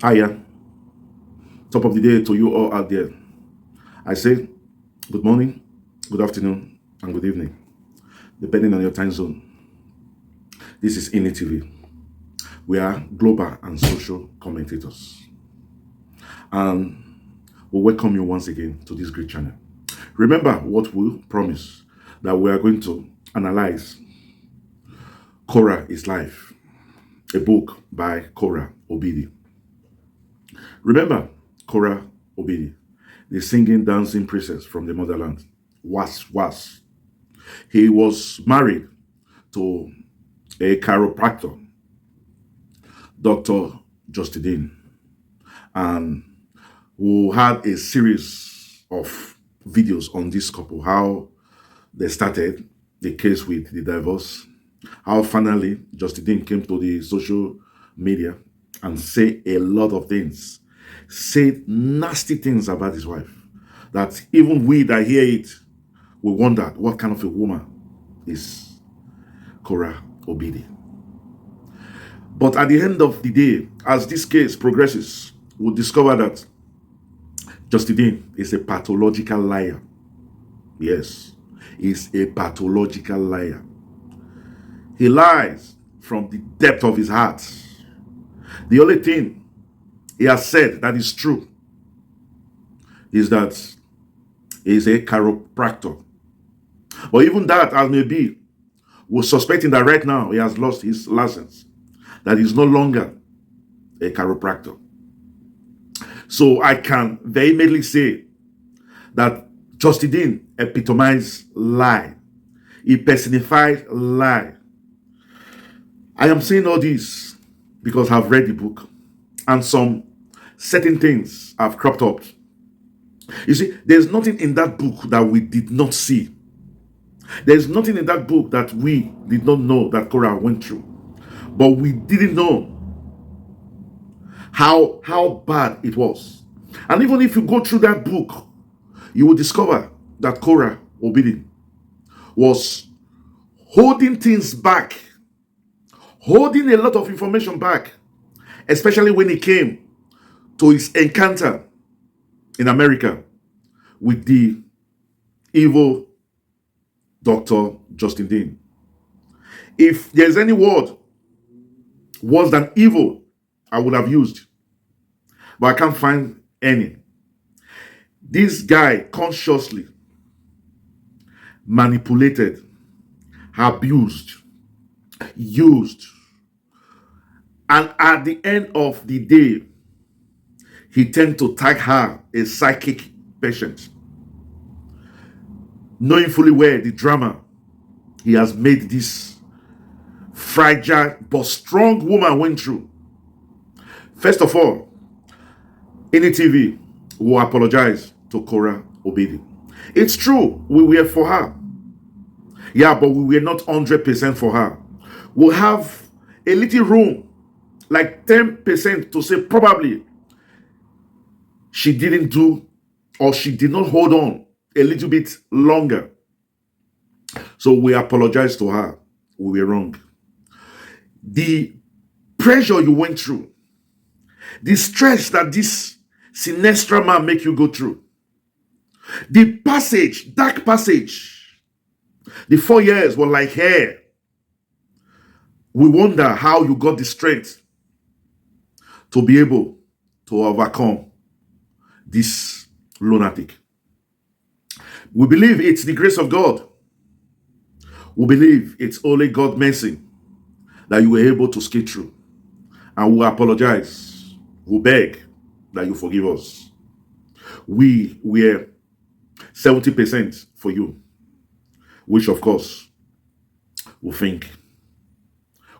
Hiya, top of the day to you all out there. I say good morning, good afternoon, and good evening, depending on your time zone. This is INI TV. We are global and social commentators. And we welcome you once again to this great channel. Remember what we promised, that we are going to analyze Korra is Life, a book by Korra Obidi. Remember Korra Obidi, the singing, dancing princess from the motherland. Was. He was married to a chiropractor, Dr. Justine, and who had a series of videos on this couple, how they started the case with the divorce, how finally Justine came to the social media and say a lot of things, said nasty things about his wife, that even we that hear it, we wonder what kind of a woman is Korra Obidi. But at the end of the day, as this case progresses, we'll discover that Justine is a pathological liar. Yes, he's a pathological liar. He lies from the depth of his heart. The only thing he has said that is true is that he is a chiropractor. But even that, as may be, we're suspecting that right now he has lost his license, that he's no longer a chiropractor. So I can vehemently say that Justine epitomized lie. He personified lie. I am saying all this because I've read the book and some certain things have cropped up. You see, there's nothing in that book that we did not see. There's nothing in that book that we did not know that Korra went through. But we didn't know how bad it was. And even if you go through that book, you will discover that Korra Obidi was holding things back, holding a lot of information back, especially when it came to his encounter in America with the evil Dr. Justine. If there's any word worse than evil, I would have used, but I can't find any. This guy consciously manipulated, abused, used, and at the end of the day, he tended to tag her a psychic patient, knowing fully well the drama he has made this fragile but strong woman went through. First of all, INI TV will apologize to Korra Obidi. It's true, we were for her. Yeah, but we were not 100% for her. We'll have a little room, like 10% to say probably she didn't do, or she did not hold on a little bit longer. So we apologize to her. We were wrong. The pressure you went through, the stress that this sinister man make you go through, the passage, dark passage, the 4 years were like hair. We wonder how you got the strength to be able to overcome this lunatic. We believe it's the grace of God. We believe it's only God's mercy that you were able to skate through. And we apologize. We beg that you forgive us. We were 70% for you, which of course we think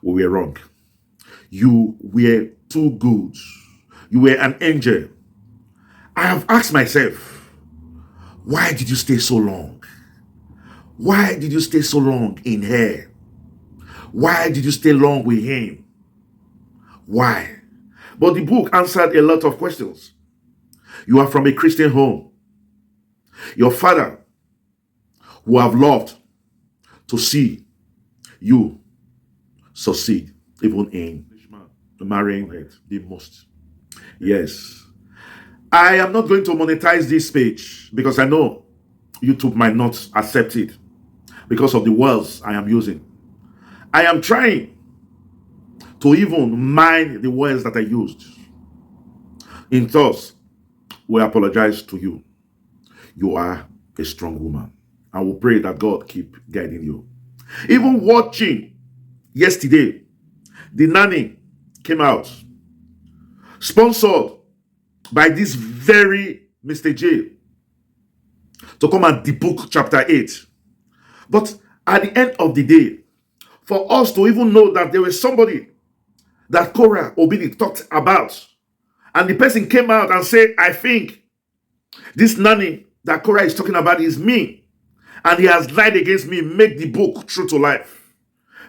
we were wrong. You were too good. You were an angel. I have asked myself, why did you stay so long? Why did you stay so long in here? Why did you stay long with him? Why? But the book answered a lot of questions. You are from a Christian home. Your father, who have loved to see you succeed, even in marrying the most Yes. I am not going to monetize this page because I know YouTube might not accept it because of the words I am using. I am trying to even mind the words that I used. In thus, we apologize to you. You are a strong woman. I will pray that God keep guiding you. Even watching yesterday, the nanny came out, sponsored by this very Mr. J, to come and debunk chapter 8. But at the end of the day, for us to even know that there was somebody that Korra Obidi talked about, and the person came out and said, I think this nanny that Korra is talking about is me, and he has lied against me, make the book true to life.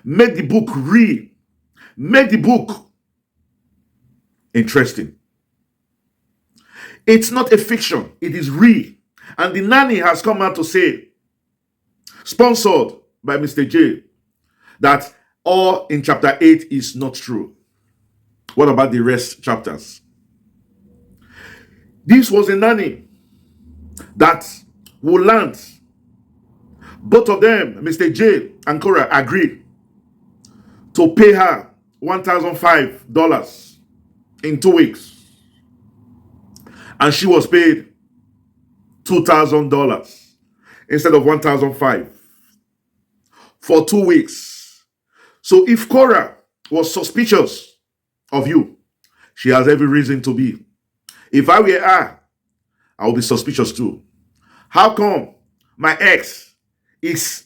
Make the book real. Make the book interesting. It's not a fiction, it is real. And the nanny has come out to say, sponsored by Mr. J, that all in chapter 8 is not true. What about the rest chapters? This was a nanny that will land. Both of them, Mr. J and Korra, agreed to pay her $1,005 in 2 weeks. And she was paid $2,000 instead of $1,500 for 2 weeks. So if Korra was suspicious of you, she has every reason to be. If I were her, I would be suspicious too. How come my ex is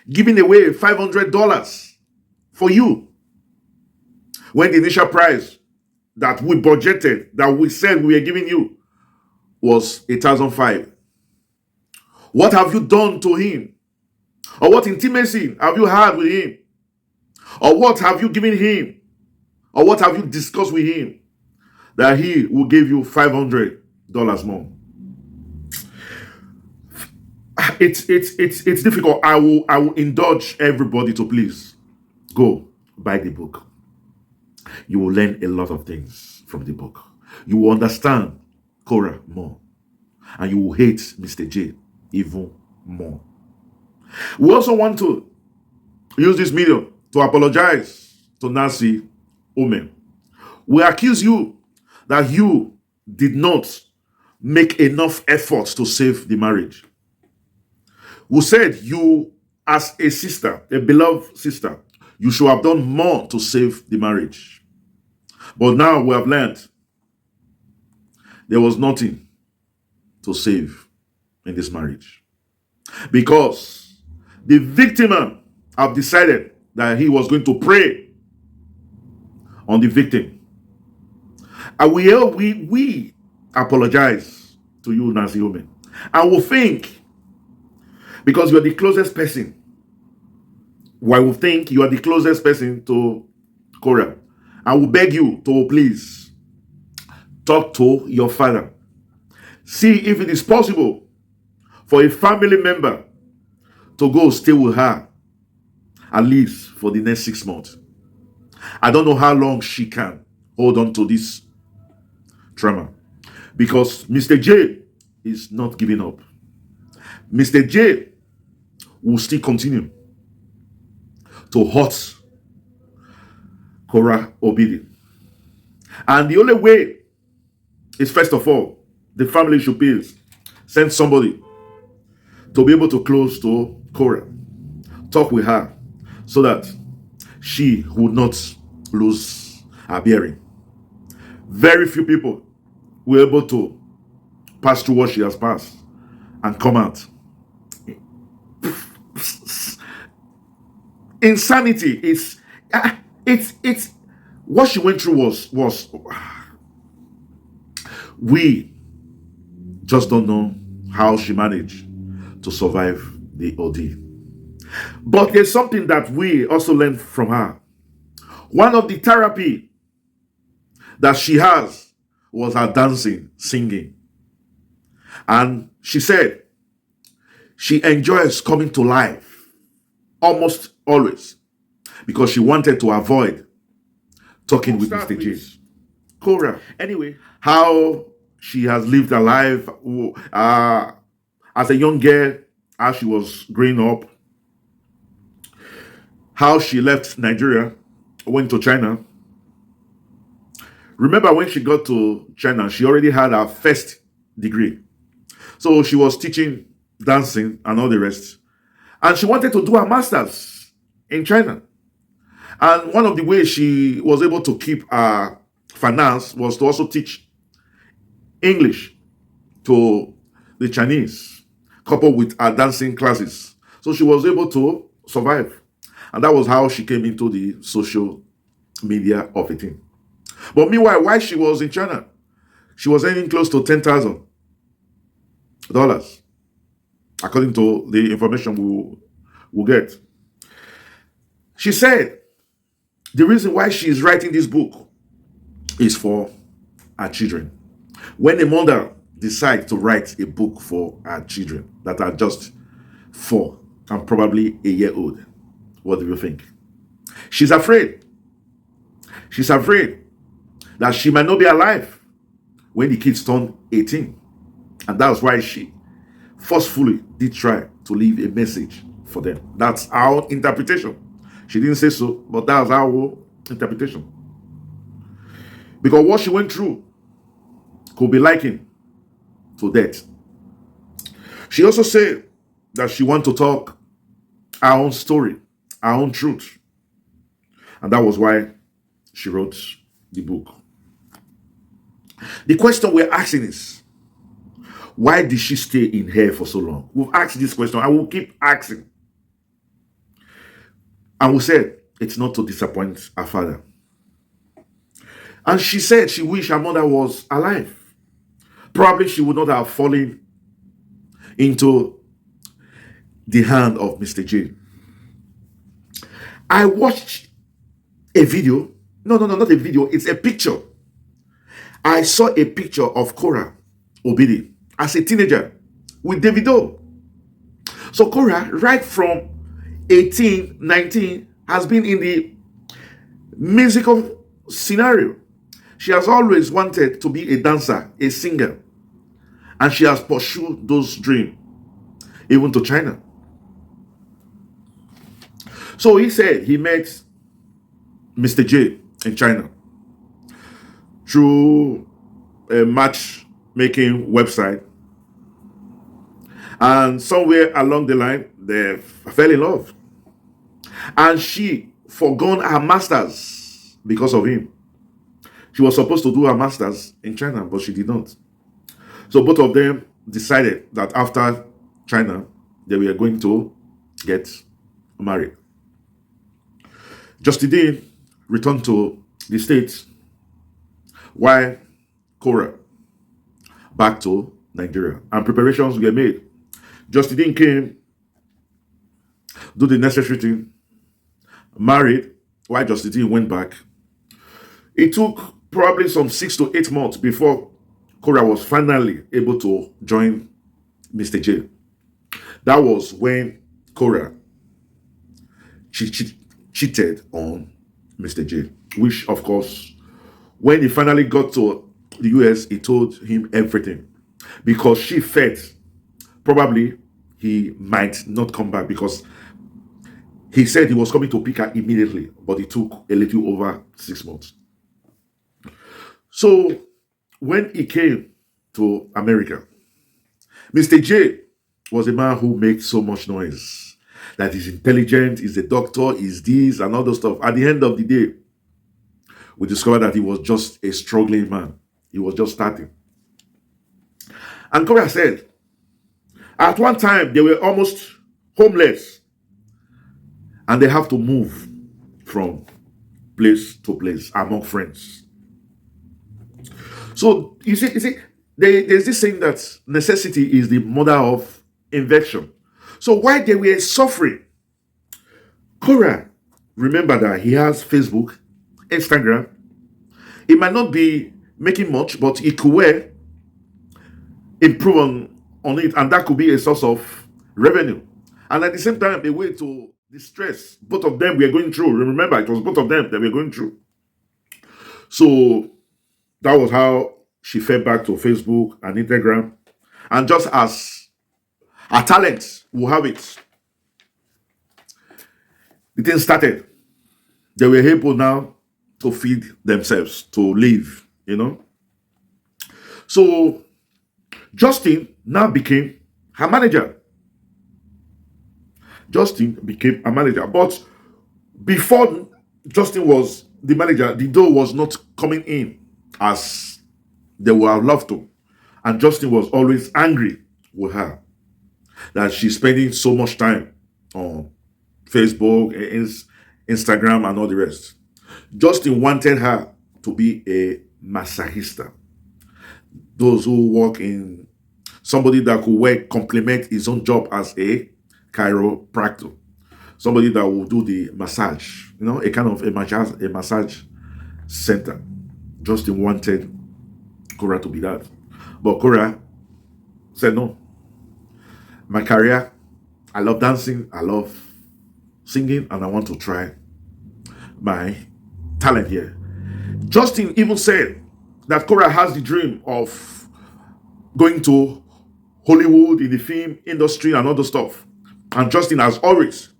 giving away $500 for you when the initial price that we budgeted, that we said we were giving you, was $1,500? What have you done to him? Or what intimacy have you had with him? Or what have you given him? Or what have you discussed with him that he will give you $500 more? It's difficult. I will indulge everybody to please go buy the book. You will learn a lot of things from the book. You will understand Korra more, and you will hate Mr. J even more. We also want to use this medium to apologize to Nancy Omen. We accuse you that you did not make enough efforts to save the marriage. We said you, as a sister, a beloved sister, you should have done more to save the marriage. But now we have learned there was nothing to save in this marriage, because the victim have decided that he was going to prey on the victim. And we apologize to you, Nancy Omen. And we think, because you are the closest person, why we think you are the closest person to Korra, I will beg you to please talk to your father. See if it is possible for a family member to go stay with her at least for the next 6 months. I don't know how long she can hold on to this trauma, because Mr. J is not giving up. Mr. J will still continue to hurt Korra Obidi. And the only way is, first of all, the family should please send somebody to be able to close to Korra, talk with her, so that she would not lose her bearing. Very few people were able to pass through what she has passed and come out. Insanity is it's what she went through was we just don't know how she managed to survive the ordeal. But there's something that we also learned from her. One of the therapy that she has was her dancing, singing. And she said she enjoys coming to life almost always, because she wanted to avoid talking with Mr. J. Korra. Anyway, how she has lived her life as a young girl, how she was growing up, how she left Nigeria, went to China. Remember when she got to China, she already had her first degree. So she was teaching dancing and all the rest. And she wanted to do her master's in China. And one of the ways she was able to keep her finance was to also teach English to the Chinese, coupled with her dancing classes. So she was able to survive. And that was how she came into the social media of it. But meanwhile, while she was in China, she was earning close to $10,000, according to the information we'll get. She said the reason why she is writing this book is for her children. When a mother decides to write a book for her children that are just 4 and probably a year old, what do you think? She's afraid. She's afraid that she might not be alive when the kids turn 18. And that's why she forcefully did try to leave a message for them. That's our interpretation. She didn't say so, but that's our interpretation. Because what she went through could be likened to death. She also said that she wanted to talk her own story, her own truth. And that was why she wrote the book. The question we're asking is, why did she stay in here for so long? We've asked this question. I will keep asking. And we said, it's not to disappoint her father. And she said she wished her mother was alive. Probably she would not have fallen into the hand of Mr. J. I watched a video. No, not a video. It's a picture. I saw a picture of Korra Obidi as a teenager with Davido. So Korra, right from 18, 19, has been in the musical scenario. She has always wanted to be a dancer, a singer. And she has pursued those dreams, even to China. So he said he met Mr. J in China through a matchmaking website. And somewhere along the line, they fell in love. And she forgone her master's because of him. She was supposed to do her master's in China, but she did not. So both of them decided that after China, they were going to get married. Justine returned to the States while Korra back to Nigeria. And preparations were made. Justine came, do the necessary thing, married, while Justine went back. It took probably some 6 to 8 months before Korra was finally able to join Mr. J. That was when Korra cheated on Mr. J, which, of course, when he finally got to the US, he told him everything because she felt probably he might not come back because he said he was coming to pick her immediately, but it took a little over 6 months. So when he came to America, Mr. J was a man who makes so much noise. That he's intelligent, he's a doctor, he's this and all those stuff. At the end of the day, we discovered that he was just a struggling man. He was just starting. And Korra said, at one time, they were almost homeless. And they have to move from place to place among friends. So, you see, there's this saying that necessity is the mother of invention. So while they were suffering, Korra, remember that he has Facebook, Instagram. He might not be making much, but he could improve on it, and that could be a source of revenue. And at the same time, a way to distress both of them were going through. Remember, it was both of them that were going through. So That was how she fed back to Facebook and Instagram. And just as her talent will have it, the thing started. They were able now to feed themselves, to live. So Justin now became her manager. Justin became a manager. But before Justin was the manager, the dough was not coming in as they would have loved to. And Justin was always angry with her that she's spending so much time on Facebook, Instagram, and all the rest. Justin wanted her to be a massagista. Those who work in somebody that could work, complement his own job as a chiropractor. Somebody that will do the massage, a kind of a massage center. Justin wanted Korra to be that. But Korra said, no, my career, I love dancing, I love singing, and I want to try my talent here. Justin even said that Korra has the dream of going to Hollywood in the film industry and other stuff. And Justin has always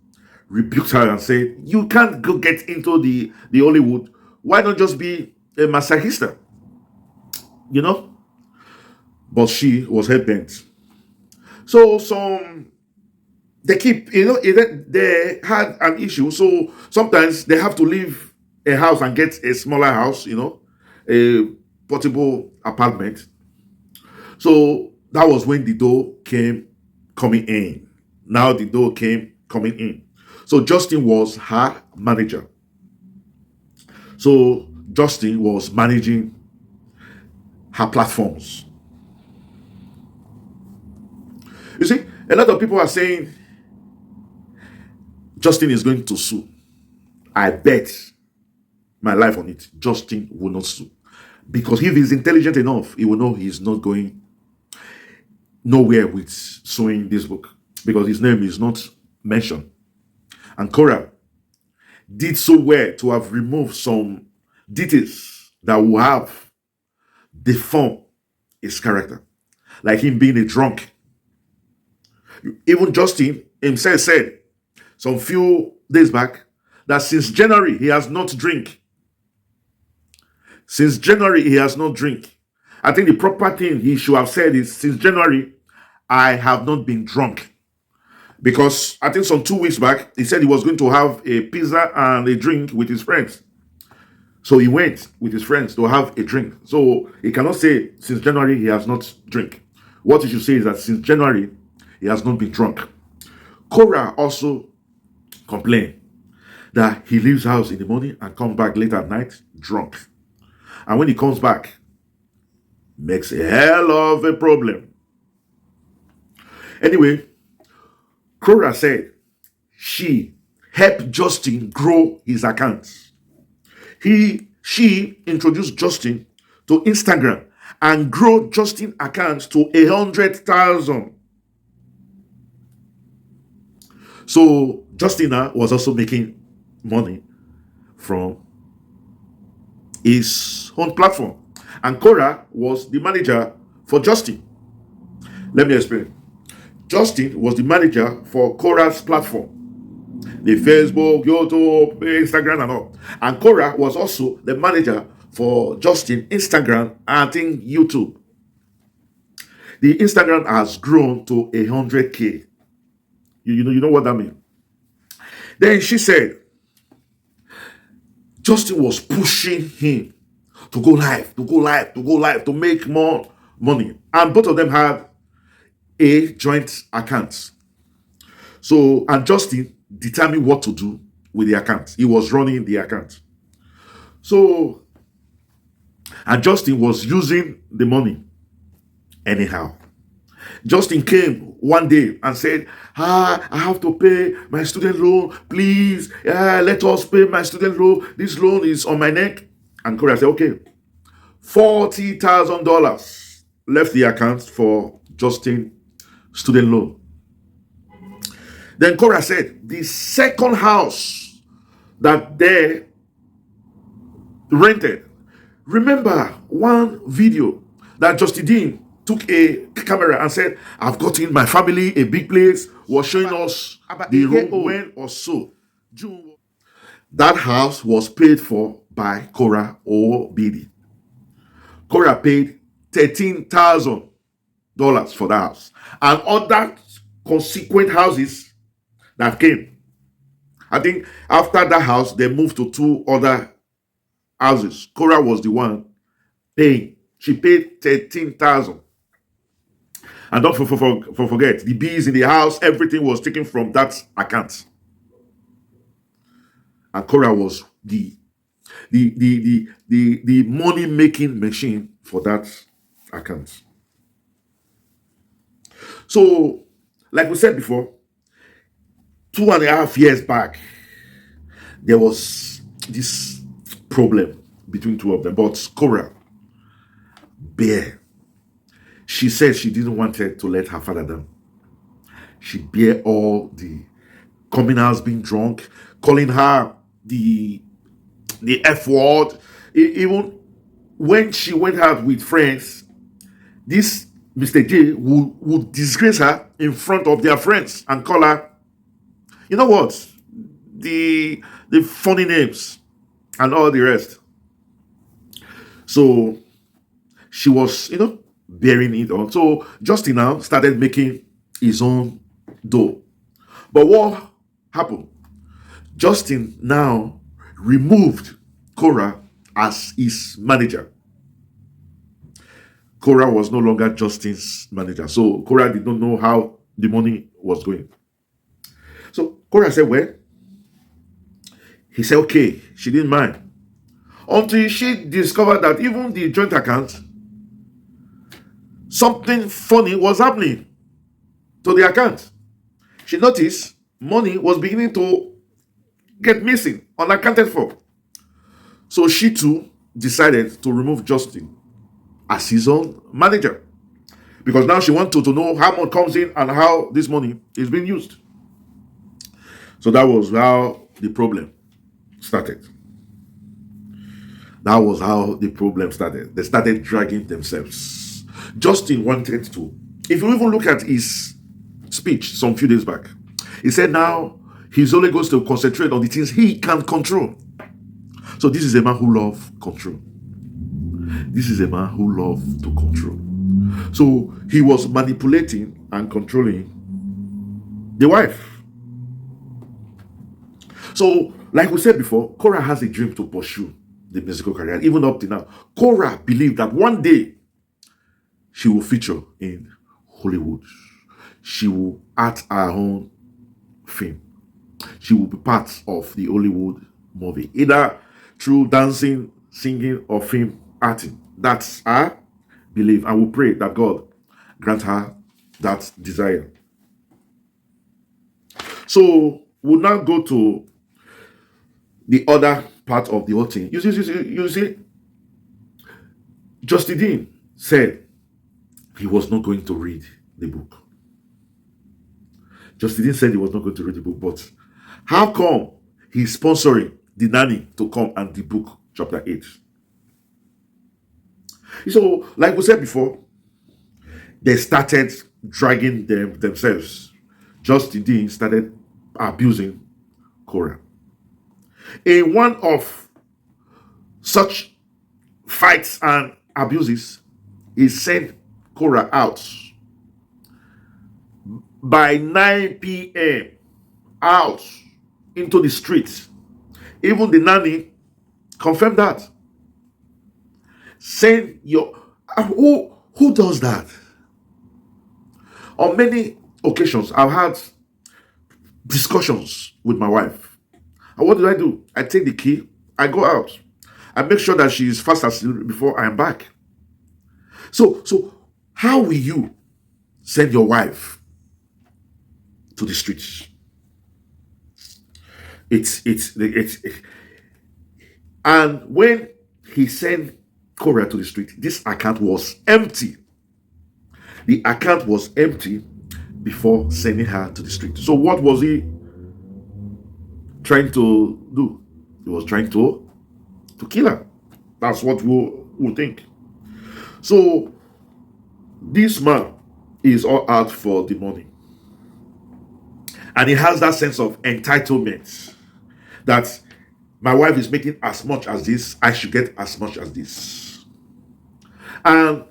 rebuked her and said, you can't go get into the Hollywood. Why not just be a massagista? But she was head bent. So they had an issue. So sometimes they have to leave a house and get a smaller house, a portable apartment. So that was when the dough came coming in. Now the dough came coming in. So Justin was her manager. So Justin was managing her platforms. You see, a lot of people are saying Justin is going to sue. I bet my life on it. Justin will not sue. Because if he's intelligent enough, he will know he's not going nowhere with suing this book. Because his name is not mentioned. And Korra did so well to have removed some details that will have deformed his character. Like him being a drunk. Even Justin himself said some few days back that since January he has not drink. Since January he has not drink. I think the proper thing he should have said is since January I have not been drunk. Because I think some 2 weeks back he said he was going to have a pizza and a drink with his friends. So he went with his friends to have a drink. So he cannot say since January he has not drink. What he should say is that since January he has not been drunk. Korra also complained that he leaves house in the morning and comes back late at night drunk. And when he comes back, makes a hell of a problem. Anyway, Korra said she helped Justin grow his accounts. She introduced Justin to Instagram and grow Justin accounts to 100,000. So Justina was also making money from his own platform. And Korra was the manager for Justin. Let me explain. Justin was the manager for Korra's platform. The Facebook, YouTube, Instagram and all. And Korra was also the manager for Justin, Instagram, and I think YouTube. The Instagram has grown to 100K. You know what that means? Then she said, Justin was pushing him to go live, to make more money. And both of them had a joint account. So, and Justin determined what to do with the account. He was running the account. So, and Justin was using the money anyhow. Justin came one day and said, I have to pay my student loan. Please, let us pay my student loan. This loan is on my neck. And Korra said, okay. $40,000 left the account for Justin student loan. Then Korra said, the second house that they rented Remember one video that Justin Dean took a camera and said, I've gotten my family a big place, was showing us the road when or so. That house was paid for by Korra Obidi. Korra paid $13,000 for the house. And other consequent houses that came. I think after that house, they moved to 2 other houses. Korra was the one paying. She paid 13,000. And don't forget, the bees in the house, everything was taken from that account. And Korra was the money making machine for that account. So, like we said before, 2.5 years back, there was this problem between two of them. But Korra, bear. She said she didn't want her to let her father down. She bear all the coming out being drunk, calling her the F word. Even when she went out with friends, this Mr. J would disgrace her in front of their friends and call her, you know what, the funny names and all the rest. So she was, bearing it on. So Justin now started making his own dough. But what happened? Justin now removed Korra as his manager. Korra was no longer Justin's manager. So Korra did not know how the money was going. So Korra said, well, he said, okay, she didn't mind. Until she discovered that even the joint account, something funny was happening to the account. She noticed money was beginning to get missing, unaccounted for. So she too decided to remove Justin as his own manager. Because now she wanted to know how much comes in and how this money is being used. So that was how the problem started. That was how the problem started. They started dragging themselves. Justin wanted to. If you even look at his speech some few days back, he said now he's only going to concentrate on the things he can control. So this is a man who loves control. This is a man who loves to control. So he was manipulating and controlling the wife. So, like we said before, Korra has a dream to pursue the musical career. Even up to now, Korra believed that one day she will feature in Hollywood. She will act her own film. She will be part of the Hollywood movie, either through dancing, singing, or film acting. That's her belief. I will pray that God grant her that desire. So we'll now go to the other part of the whole thing. You see, Justin Dean said he was not going to read the book. Justin Dean said he was not going to read the book, but how come he's sponsoring the nanny to come and the book chapter 8? So, like we said before, they started dragging themselves. Justin Dean started abusing Korra. In one of such fights and abuses, he sent Korra out by 9 p.m. out into the streets. Even the nanny confirmed that. Send your who does that? On many occasions, I've had discussions with my wife. And what do? I take the key, I go out. I make sure that she is fast asleep before I am back. So how will you send your wife to the streets? It's and when he sent Korra to the street, this account was empty. The account was empty before sending her to the street. So what was he trying to do? He was trying to kill her. That's what would think. So this man is all out for the money. And he has that sense of entitlement that my wife is making as much as this, I should get as much as this. And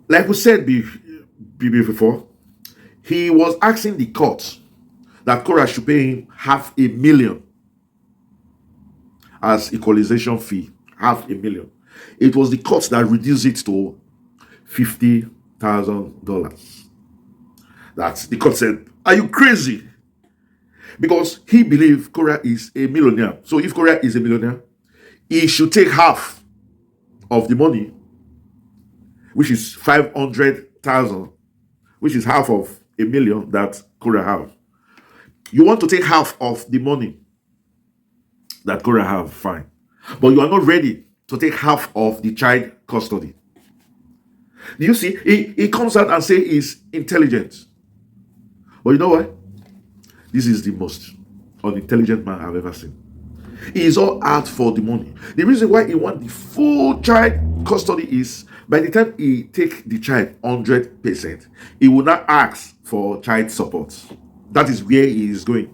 like we said before, he was asking the court that Korra should pay him $500,000 as equalization fee. $500,000. It was the court that reduced it to $50,000. That the court said, "Are you crazy?" Because he believed Korra is a millionaire. So if Korra is a millionaire, he should take half of the money, which is 500,000, which is half of $1,000,000 that Korra have. You want to take half of the money that Korra have, fine. But you are not ready to take half of the child custody. Do you see? He comes out and says he's intelligent. But you know what? This is the most unintelligent man I've ever seen. He is all out for the money. The reason why he wants the full child custody is by the time he take the child 100%, he will not ask for child support. That is where he is going.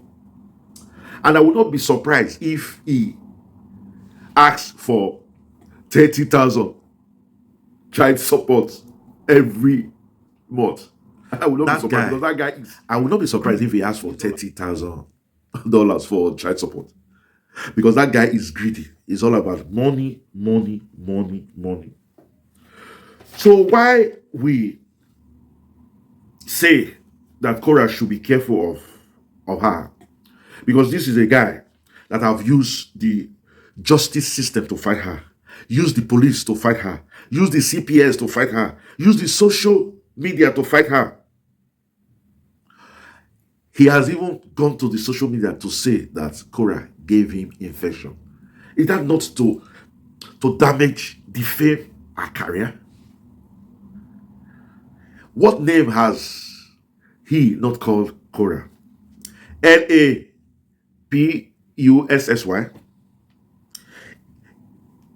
And I will not be surprised if he asks for 30,000 child support every month. I will not be surprised because that guy is. I will not be surprised if he asks for $30,000 for child support, because that guy is greedy. It's all about money, money, money, money. So why we say that Korra should be careful of her? Because this is a guy that have used the justice system to fight her, used the police to fight her, used the CPS to fight her, used the social media to fight her. He has even gone to the social media to say that Korra gave him infection. Is that not to damage, defame her career? What name has he not called Korra? LAPUSSY?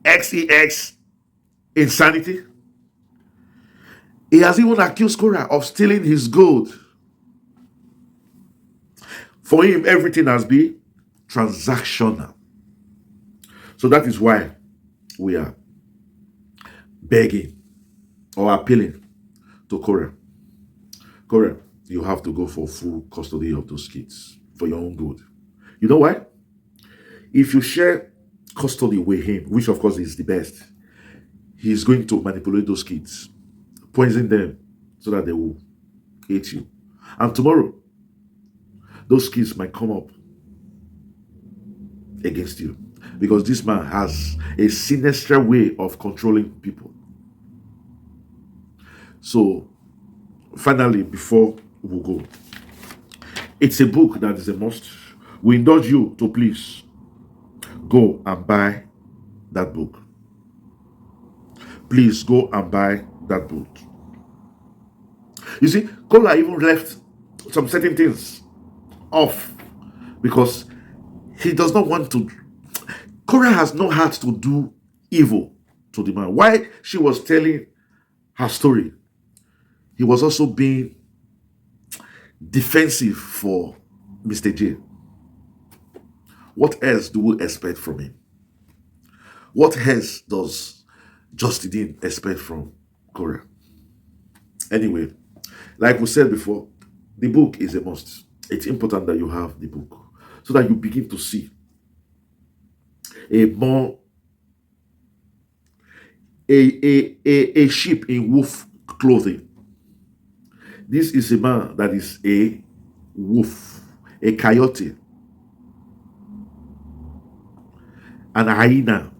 XEX insanity? He has even accused Korra of stealing his gold. For him, everything has been transactional. So that is why we are begging or appealing to Korra. Korra, you have to go for full custody of those kids for your own good. You know why? If you share custody with him, which of course is the best, he's going to manipulate those kids, poison them so that they will hate you. And tomorrow, those kids might come up against you, because this man has a sinister way of controlling people. So finally, before we go, it's a book that is a must. We indulge you to please go and buy that book. Please go and buy that book. You see, Korra even left some certain things off because he does not want to. Korra has no heart to do evil to the man. While she was telling her story, he was also being defensive for Mr. J. What else do we expect from him? What else does Justine expect from Korra? Anyway, like we said before, the book is a must. It's important that you have the book so that you begin to see a sheep in wolf clothing. This is a man that is a wolf, a coyote, an hyena.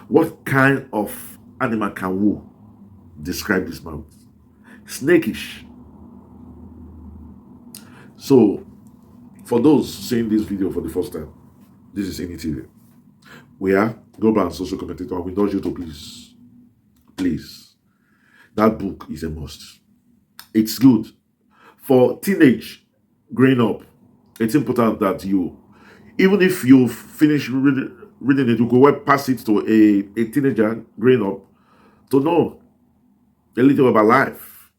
What kind of animal can we describe this man? Snakish. So, for those seeing this video for the first time, this is NETV. We are global and social commentator. We indulge you to please. That book is a must. It's good. For teenage growing up, it's important that you, even if you've finished reading it, you go pass it to a teenager growing up to know a little about life.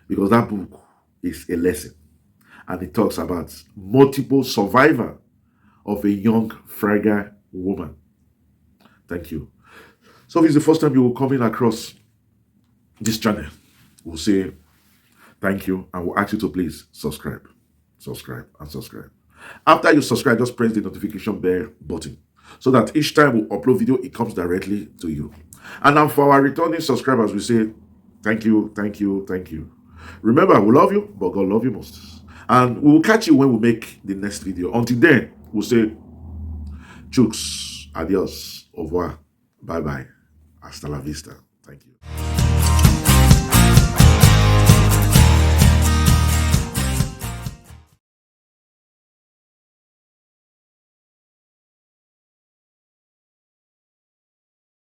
Because that book is a lesson. And it talks about multiple survivor of a young, fragile woman. Thank you. So if it's the first time you will come in across this channel, we'll say thank you and we'll ask you to please subscribe. Subscribe and subscribe. After you subscribe, just press the notification bell button so that each time we upload video, it comes directly to you. And now for our returning subscribers, we say thank you, thank you, thank you. Remember, we love you, but God love you most. And we will catch you when we make the next video. Until then, we'll say chooks, adios, au revoir, bye bye, hasta la vista. Thank you.